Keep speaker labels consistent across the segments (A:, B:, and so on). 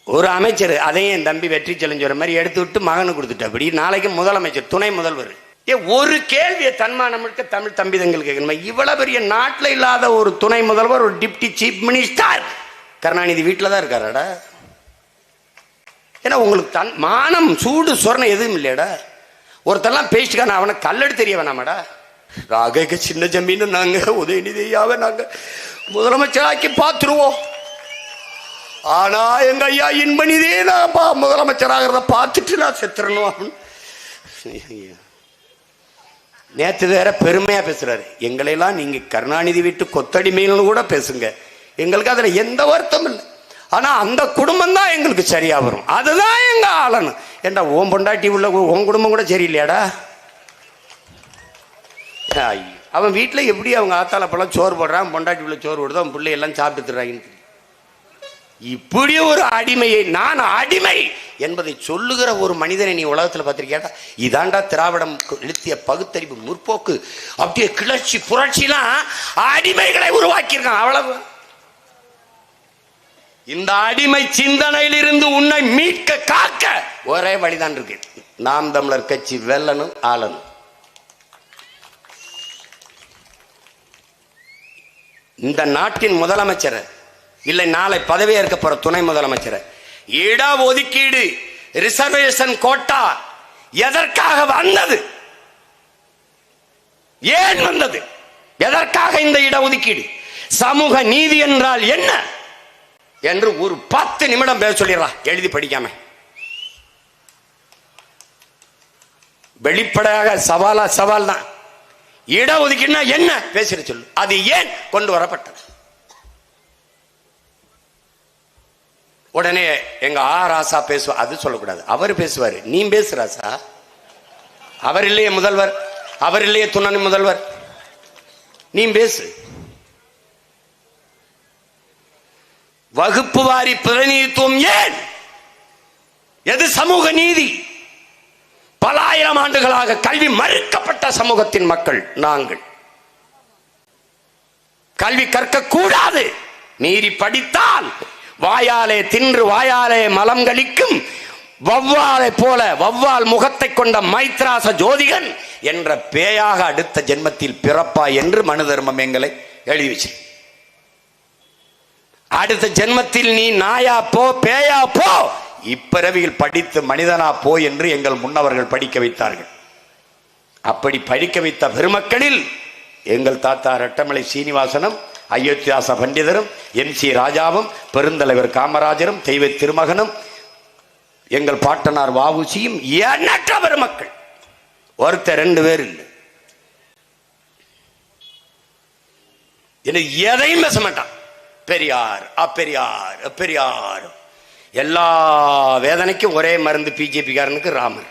A: ஒரு அமைச்சர் அதையும் என் தம்பி வெற்றி செலஞ்சோர மாதிரி எடுத்து விட்டு மகனு கொடுத்துட்டு அப்படி நாளைக்கு முதலமைச்சர் துணை முதல்வர். ஒரு கேள்வியை தன்மானம் இருக்க தமிழ் தம்பி தங்கள் கேட்கணும். இவ்வளவு பெரிய நாட்டில் இல்லாத ஒரு துணை முதல்வர், ஒரு டிப்டி சீஃப் மினிஸ்டர் கருணாநிதி வீட்டில் தான் இருக்காராடா. ஏன்னா உங்களுக்கு தன் மானம் சூடு சொரணம் எதுவும் இல்லையாடா. ஒருத்தெல்லாம் பேசிட்டுக்கான அவனை கல்லெடு தெரிய வேணாமாடா. ராக சின்ன ஜமீன் நாங்க உதயநிதியாவை நாங்க முதலமைச்சராக்கி பார்த்துருவோம். ஆனா எங்க ஐயா இன்பனிதே நான் முதலமைச்சராகிறத பார்த்துட்டு நான் செத்துறணும். நேற்று வேற பெருமையா பேசுறாரு. எங்களையெல்லாம் நீங்க கருணாநிதி வீட்டு கொத்தடிமையிலும் கூட பேசுங்க, எங்களுக்கு அதுல எந்த வருத்தம் இல்லை. ஆனா அந்த குடும்பம் தான் எங்களுக்கு சரியா வரும், அதுதான் எங்க ஆளணும். ஏண்டா ஓம் பொண்டாட்டி உள்ள உன் குடும்பம் கூட சரியில்லையாடா. அவன் வீட்டில் எப்படி அவங்க ஆத்தால பழம் சோறு போடுறான், பொண்டாட்டி உள்ள சோறு போடுறது, அவன் பிள்ளை எல்லாம் சாப்பிட்டுறாங்கன்னு. இப்படி ஒரு அடிமையை, நான் அடிமை என்பதை சொல்லுகிற ஒரு மனிதனை நீ உலகத்தில் பார்த்திருக்கியாடா? இதாண்டா திராவிடம் எழுத்திய பகுத்தறிவு முற்போக்கு. அப்படியே கிளர்ச்சி புரட்சிலாம் அடிமைகளை உருவாக்கியிருக்கான். அவ்வளவு. இந்த அடிமை சிந்தனையிலிருந்து உன்னை மீட்க காக்க ஒரே வழிதான் இருக்கு. நாம் தமிழர் கட்சி வெல்லணும், ஆளணும். இந்த நாட்டின் முதலமைச்சர் இல்லை நாளை பதவி ஏற்க போற துணை முதலமைச்சர், இட ஒதுக்கீடு ரிசர்வேஷன் கோட்டா எதற்காக வந்தது, ஏன் வந்தது, எதற்காக இந்த இட ஒதுக்கீடு, சமூக நீதி என்றால் என்ன என்று ஒரு 10 நிமிடம் பேச சொல்லிடலாம் எழுதி படிக்காம. வெளிப்படையாக சவால் தான். இட ஒதுக்கீடுனா என்ன பேசிட சொல்லு. அது ஏன் கொண்டு வரப்பட்டது? உடனே எங்க ராசா பேசுவா, அது சொல்லக்கூடாது, அவர் பேசுவாரு. நீ பேசு ராசா. அவர் இல்லையே முதல்வர், அவர் இல்லையே துணை முதல்வர், நீ பேசு. வகுப்பு வாரி பிரதிநிதித்துவம் ஏன்? எது சமூக நீதி? பல ஆயிரம் ஆண்டுகளாக கல்வி மறுக்கப்பட்ட சமூகத்தின் மக்கள் நாங்கள். கல்வி கற்க கூடாது, மீறி படித்தால் வாயாலே தின்று வாயாலே மலம் கழிக்கும் வவ்வாலை போல வவ்வால் முகத்தை கொண்ட மைத்ராச ஜோதிகன் என்ற பேயாக அடுத்த ஜென்மத்தில் பிறப்பா என்று மனு தர்மம் எங்களை எழுதி வச்சு, அடுத்த ஜென்மத்தில் நீ நாயா போ பேயா போ, இப்பிறவியில் படித்து மனிதனா போ என்று எங்கள் முன்னவர்கள் படிக்க வைத்தார்கள். அப்படி படிக்க வைத்த பெருமக்களில் எங்கள் தாத்தா ரெட்டமலை சீனிவாசனும், அயோத்தியாச பண்டிதரும், MC ராஜாவும், பெருந்தலைவர் காமராஜரும், தெய்வ திருமகனும், எங்கள் பாட்டனார் வாவுசியும், எண்ணற்ற பெருமக்கள். ஒருத்தர் 2 பேர் இல்லை. எதையும் பேச மாட்டான். பெரியார் அப்பெரியார் பெரியார். எல்லா வேதனைக்கும் ஒரே மருந்து பிஜேபி காரனுக்கு ராமர்.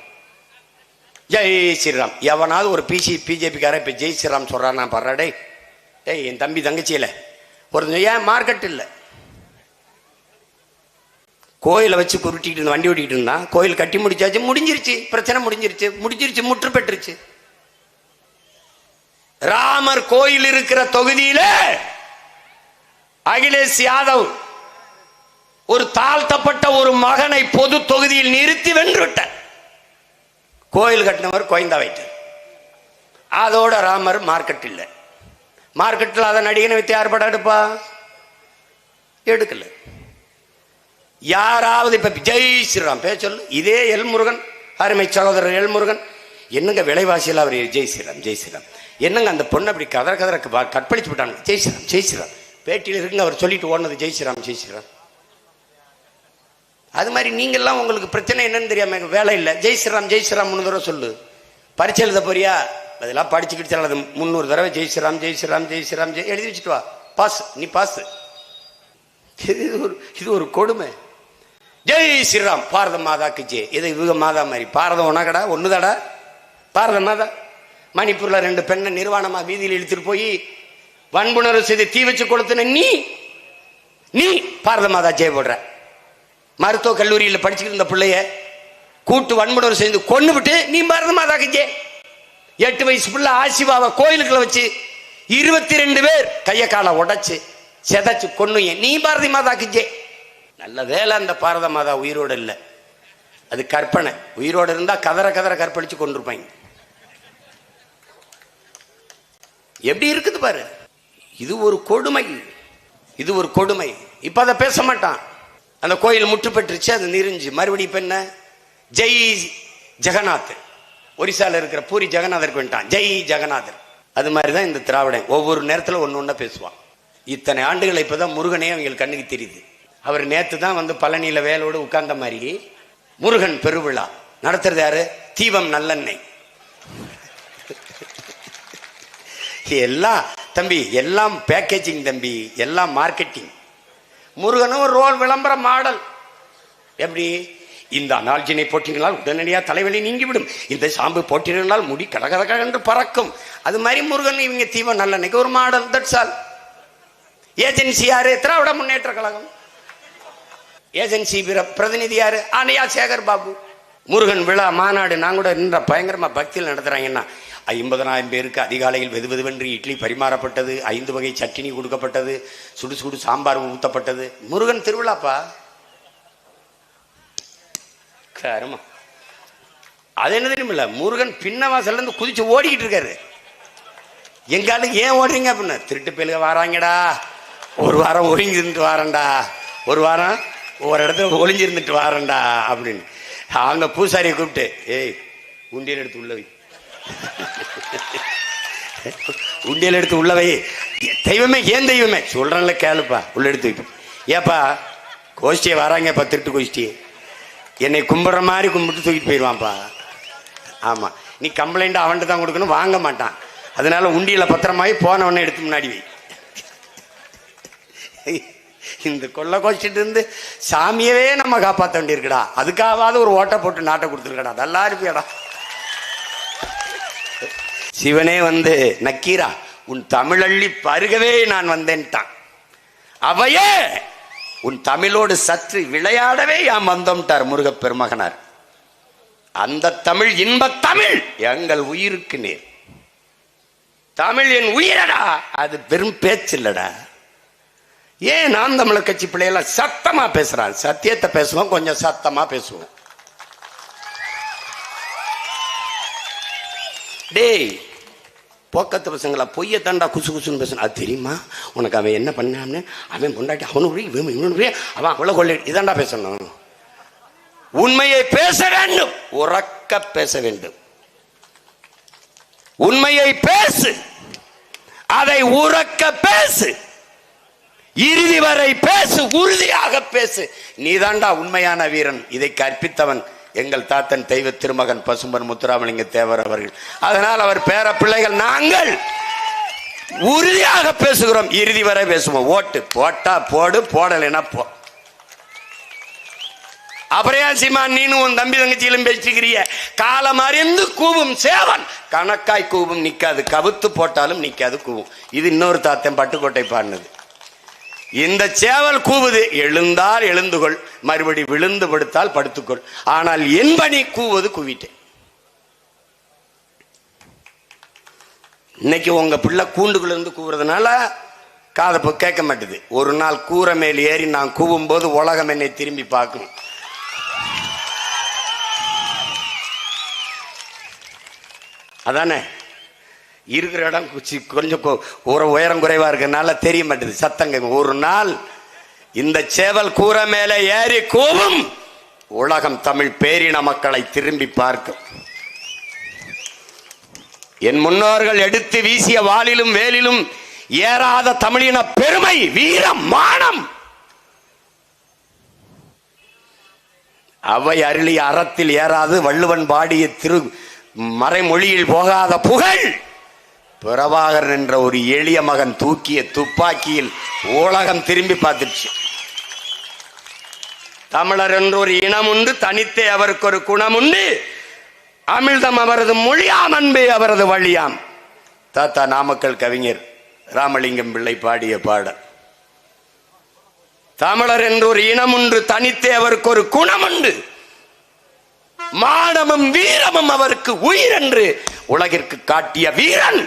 A: ஜெய் ஸ்ரீராம். எவனாவது ஒரு பிஜேபி காரன் இப்ப ஜெய் ஸ்ரீராம் சொல்றான், நான் படுறடே. ஏய் என் தம்பி தங்கச்சியில ஒரு ஏன் மார்க்கெட் இல்லை, கோயிலை வச்சு குருட்டிக்கிட்டு இருந்த வண்டி ஓட்டிக்கிட்டு இருந்தான். கோயில் கட்டி முடிச்சாச்சு, முடிஞ்சிருச்சு, பிரச்சனை முடிஞ்சிருச்சு, முற்று பெற்றுச்சு. ராமர் கோயில் இருக்கிற தொகுதியில அகிலேஷ் யாதவ் ஒரு தாழ்த்தப்பட்ட ஒரு மகனை பொது தொகுதியில் நிறுத்தி வென்று விட்டார். கோயில் கட்டினவர் கோயந்தா வைத்தார். அதோட ராமர் மார்க்கெட் இல்லை. மார்க்கெட்டில் அதை நடிகனை வைத்து யார் படம் எடுப்பா? எடுக்கல. யாராவது இப்ப ஜெய் ஸ்ரீராம் பேச சொல்லு. இதே எல்முருகன், அருமை சகோதரர் எல்முருகன், என்னங்க விலைவாசியில் அவர் ஜெய் ஸ்ரீராம் ஜெய் ஸ்ரீராம், என்னங்க அந்த பொண்ணு அப்படி கதற கற்பழிச்சு விட்டாங்க, ஜெய் ஸ்ரீராம் ஜெய் ஸ்ரீராம். பேட்டியில் இருக்குங்க அவர் சொல்லிட்டு ஓடுனது ஜெய் ஸ்ரீராம் ஜெய் ஸ்ரீராம். அது மாதிரி நீங்கள்லாம் உங்களுக்கு பிரச்சனை என்னன்னு தெரியாம வேலை இல்லை, ஜெய் ஸ்ரீராம் ஜெய் ஸ்ரீராம் 3 தடவை சொல்லு. பரிச்சை எழுத போறியா? அதெல்லாம் படிச்சுக்கிட்டு அது 300 தடவை ஜெய் ஸ்ரீராம் ஜெய் ஸ்ரீராம் ஜெய் ஸ்ரீராம் எழுதி வச்சுட்டு வா, பாஸ், நீ பாஸ். இது ஒரு கொடுமை. ஜெய் ஸ்ரீராம் பாரத மாதாக்கு ஜெய். இது இவங்க மாதா மாதிரி பாரதம் ஒன்னாக்கடா ஒண்ணுதாடா. பாரத மாதா மணிப்பூர்ல 2 பெண்ணை நிர்வாணமா வீதியில் இழுத்துட்டு போய் வன்புணர்வு செய்து தீ வச்சு கொடுத்தன நீ பாரத மாதா ஜெய் போடுற. மருத்துவ கல்லூரியில் படிச்சுக்கிட்டு இருந்த பிள்ளைய கூட்டு வன்புணர்வு செய்து கொண்டு விட்டு நீ பாரத மாதாக்கு ஜெய். 8 வயசு பிள்ளை ஆசிவாவை கோயிலுக்குள்ள வச்சு 22 பேர் கைய காலை உடைச்சு செதைச்சு கொன்னு நீ பாரதி மாதாக்கு ஜெய். நல்ல வேலை அந்த பாரத மாதா உயிரோடு இல்லை, அது கற்பனை. உயிரோடு இருந்தா கதற கதற கற்பழிச்சு கொண்டிருப்பாங்க. எப்படி இருக்குது பாரு. இது ஒரு கொடுமை, இது ஒரு கொடுமை. இப்ப அதை பேச மாட்டான். அந்த கோயில் முற்று பெற்றுச்சு, அது நெறிஞ்சு மறுபடியும் இப்ப என்ன, ஜெய் ஜெகநாத். ஒரிசால இருக்கிற பூரி ஜெகநாதருக்கு வந்துட்டான், ஜெய் ஜெகநாதர். அது மாதிரிதான் இந்த திராவிடன் ஒவ்வொரு நேரத்தில் ஒன்னு ஒன்னா பேசுவான். இத்தனை ஆண்டுகள் இப்பதான் முருகனே அவங்களுக்கு கண்ணுக்கு தெரியுது. அவர் நேத்து தான் வந்து பழனியில வேலோடு உட்கார்ந்த மாதிரி முருகன் பெருவிழா நடத்துறது யாரு, தீபம் நல்லெண்ணெய். எல்லாம் தம்பி, எல்லாம் பேக்கேஜிங் தம்பி, எல்லாம் மார்க்கெட்டிங். முருகனும் ஒரு ரோல் விளம்பர மாடல். எப்படி, இந்த அனால்ஜினை போட்டினால் உடனடியாக தலைவலி நீங்கிவிடும், இந்த சாம்பு போட்டினால் முடி கடகதக என்று பறக்கும். அது மாதிரி முருகன் இவங்க தீபம் நல்லெண்ணெய்க்கு ஒரு மாடல். That's all. ஏஜென்சி யாரு, திராவிட முன்னேற்ற கழகம். ஏஜென்சி பிரதிநிதி யாரு, ஆனையா சேகர் பாபு. முருகன் விழா மாநாடு நான் கூட நின்ற பயங்கரமா பக்தியில் நடத்துறாங்கன்னா 50,000 பேருக்கு அதிகாலையில் வெதுவெதுவென்று இட்லி பரிமாறப்பட்டது, 5 வகை சட்டினி கொடுக்கப்பட்டது, சுடு சுடு சாம்பார் ஊத்தப்பட்டது. முருகன் திருவிழாப்பா. அது என்ன தெரியுமில்ல, முருகன் பின்ன வாசல்ல இருந்து குதிச்சு ஓடிக்கிட்டு இருக்காரு. எங்காலும் ஏன் ஓடுறீங்க அப்படின்னா, திருட்டு பேலுக வராங்கடா, ஒரு வாரம் ஒளிஞ்சிருந்துட்டு வாரண்டா, ஒரு வாரம் ஒரு இடத்துல ஒளிஞ்சிருந்துட்டு வாரண்டா அப்படின்னு. அவங்க பூசாரியை கூப்பிட்டு, ஏய் உண்டியல் எடுத்து உள்ளவை, உண்டியல் எடுத்து உள்ளவை, தெய்வமே ஏன் தெய்வமே சொல்றேன்ல கேளுப்பா, உள்ள எடுத்து வைப்போம். ஏப்பா கோஷ்டியை வராங்கப்பா, திருட்டு கோஷ்டி, என்னை கும்பிட்ற மாதிரி கும்பிட்டு தூக்கிட்டு போயிடுவான்ப்பா. ஆமா, நீ கம்ப்ளைண்ட் அவன்கிட்ட தான் கொடுக்கணும், வாங்க மாட்டான். அதனால உண்டியில பத்திரமாயி போனவனை எடுத்து முன்னாடி வை. இந்த கொள்ள கோச்சிட்டு இருந்து சாமியவே நம்ம காப்பாற்ற வேண்டியிருக்கடா, அதுக்காவது ஒரு ஓட்டை போட்டு நாட்டை கொடுத்துருக்கடா, நல்லா இருப்பியடா. சிவனே வந்து நக்கீரா உன் தமிழள்ளி பருகவே நான் வந்தேன்ட்டான். அவையே உன் தமிழோடு சற்று விளையாடவே யாம் வந்தோம்ட்டார் முருகப் பெருமகனார். அந்த தமிழ் இன்ப தமிழ் எங்கள் உயிருக்கு நேர். தமிழ் என் உயிரடா, அது வெறும் பேச்சு இல்லடா. ஏன் நாம் தமிழர் கட்சி பிள்ளைகள் சத்தமா பேசுறான், சத்தியத்தை பேசுவோம், கொஞ்சம் சத்தமா பேசுவோம். டேய் போக்கத்து பசங்களா, பொய்ய தாண்டா குசு குசுன்னு பேசணும். அது தெரியுமா உனக்கு, அவன் என்ன பண்ணான்னு, அவன் பொண்டாட்டி அவனு அவன் அவ்வளவு கொள்ளை, இதாண்டா பேசணும். உண்மையை பேச வேண்டும், உறக்க பேச வேண்டும். உண்மையை பேசு, அதை உறக்க பேசு, இறுதி வரை பேசு, உறுதியாக பேசு. நீதாண்டா உண்மையான வீரன். இதை கற்பித்தவன் எங்கள் தாத்தன் தெய்வ திருமகன் பசும்பன் முத்துராமலிங்க தேவர் அவர்கள். அதனால் அவர் பேர பிள்ளைகள் நாங்கள் உறுதியாக பேசுகிறோம், இறுதி வரை பேசுவோம். ஓட்டு போட்டா போடு, போடலைன்னா போ. அப்புறம் சீமா நீனும் உன் தம்பி தங்கச்சியிலும் பேசிக்கிறிய. காலம் அறிந்து கூவும் சேவன் கணக்காய் கூவும் நிக்காது, கவுத்து போட்டாலும் நிக்காது கூவும். இது இன்னொரு தாத்தன் பட்டுக்கோட்டை பாடினது. இந்த சேவல் கூவுது, எழுந்தால் எழுந்துகொள், மறுபடி விழுந்து படுத்தால் படுத்துக்கொள், ஆனால் என்பனி கூவது கூவிட்டேன். இன்னைக்கு உங்க பிள்ளை கூண்டுக்குள்ள இருந்து கூவுறதுனால காதை கேட்க மாட்டுது. ஒரு நாள் கூரை மேல் ஏறி நான் கூவும் போது உலகம் என்னை திரும்பி பார்க்கும். அதானே இருக்கிற இடம் கொஞ்சம் உயரம் குறைவா இருக்கிறதுனால தெரிய மாட்டேது சத்தங்க. ஒரு நாள் இந்த சேவல் கூரை மேல ஏறி கூவும், உலகம் தமிழ் பேரின மக்களை திரும்பி பார்க்கும். என் முன்னோர்கள் எடுத்து வீசிய வாளிலும் வேலிலும் ஏறாத தமிழின பெருமை, வீரம், மானம், அவை அருளிய அறத்தில் ஏறாது வள்ளுவன் பாடிய திரு மறைமொழியில் போகாத புகழ், பிரபாகரன் என்ற ஒரு எளிய மகன் தூக்கிய துப்பாக்கியில் உலகம் திரும்பி பார்த்துச்சு. தமிழர் என்ற ஒரு இனம் உண்டு, தனித்தே அவருக்கு ஒரு குணம் உண்டு, அமிழ்தம் அவரது மொழியாம், அன்பே அவரது வழியாம். தாத்தா நாமக்கல் கவிஞர் ராமலிங்கம் பிள்ளை பாடிய பாடல். தமிழர் என்ற ஒரு இனம் உண்டு, தனித்தே அவருக்கு ஒரு குணம் உண்டு, மானமும் வீரமும் அவருக்கு உயிர் என்று உலகிற்கு காட்டிய வீரன்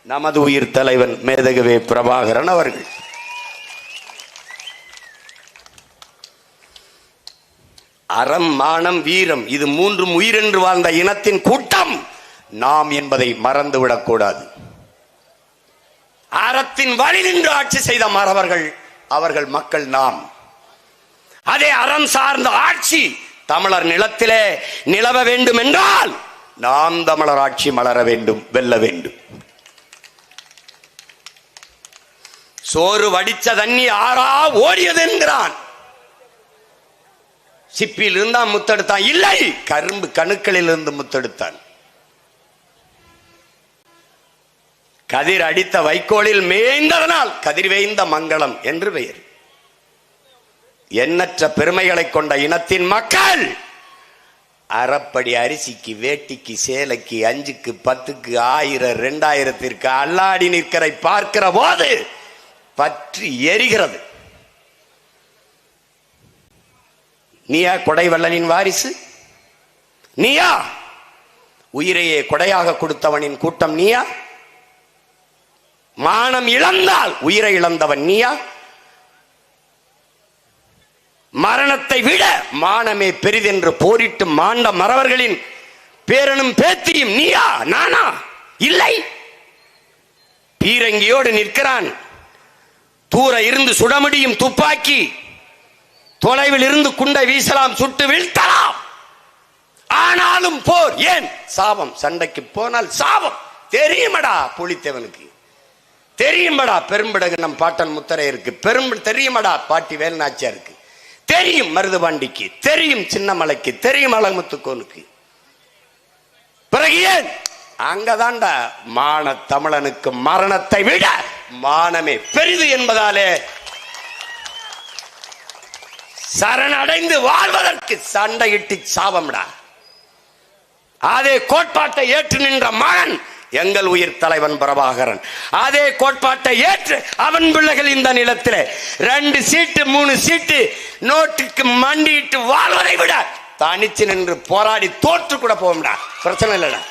A: நமது உயிர் தலைவன் மேதகவே பிரபாகரன் அவர்கள். அறம், மானம், வீரம், இது மூன்றும் உயிரென்று வாழ்ந்த இனத்தின் கூட்டம் நாம் என்பதை மறந்துவிடக் கூடாது. அறத்தின் வழி நின்று ஆட்சி செய்த மறவர்கள் அவர்கள் மக்கள் நாம். அதே அறம் சார்ந்த ஆட்சி தமிழர் நிலத்திலே நிலவ வேண்டும் என்றால் நாம் தமிழர் ஆட்சி மலர வேண்டும், வெல்ல வேண்டும். சோறு வடிச்ச தண்ணி ஆறா ஓடியது என்கிறான். சிப்பியில் இருந்தான் முத்தெடுத்தான், இல்லை, கரும்பு கணுக்களில் இருந்து முத்தெடுத்தான். கதிர் அடித்த வைக்கோலில் மேய்ந்ததனால் கதிர் வேய்ந்த மங்களம் என்று பெயர். எண்ணற்ற பெருமைகளை கொண்ட இனத்தின் மக்கள் அறப்படி அரிசிக்கு, வேட்டிக்கு, சேலைக்கு, 5க்கு, 10க்கு, 1000, 2000ற்கு அல்லாடி நிற்கிற பார்க்கிற போது பற்றி எரிகிறது. நீயா கொடைவள்ளலின் வாரிசு? நீயா உயிரையே கொடையாக கொடுத்தவனின் கூட்டம்? நீயா மானம் இழந்தால் உயிரை இழந்தவன்? நீயா மரணத்தை விட மானமே பெரிதென்று போரிட்டு மாண்ட மறவர்களின் பேரனும் பேத்தியும் நீயா? நானா? இல்லை. பீரங்கியோடு நிற்கிறான். தூர இருந்து சுட முடியும் துப்பாக்கி, தொலைவில் இருந்து குண்டை வீசலாம், சுட்டு வீழ்த்தலாம். ஆனாலும் போர் ஏன்? சாபம். சண்டைக்கு போனால் சாபம். தெரியுமடா புலித்தேவனுக்கு, தெரியுமடா பெரும்படகு நம் பாட்டன் முத்தரையருக்கு, தெரியுமடா பாட்டி வேல்நாச்சியாருக்கு, தெரியும் மருதுபாண்டிக்கு, தெரியும் சின்னமலைக்கு, தெரியும் அழகுமுத்துக்கோனுக்கு. பிறகு ஏன்? அங்கதான்டா மான தமிழனுக்கு மரணத்தை விட மானமே பெரிது என்பதாலே சரணடைந்து வாழ்வதற்கு சண்டையிட்டு சாபம்டா. அதே கோட்பாட்டை ஏற்று நின்ற மகன் எங்கள் உயிர் தலைவன் பிரபாகரன். அதே கோட்பாட்டை ஏற்று அவன் பிள்ளைகள் இந்த நிலத்தில் 2 சீட்டு 3 சீட்டு நோட்டுக்கு மண்டியிட்டு வாழ்வதை விட தனிச்சு நின்று போராடி தோற்று கூட போகும்டா. பிரச்சனை இல்லைடா.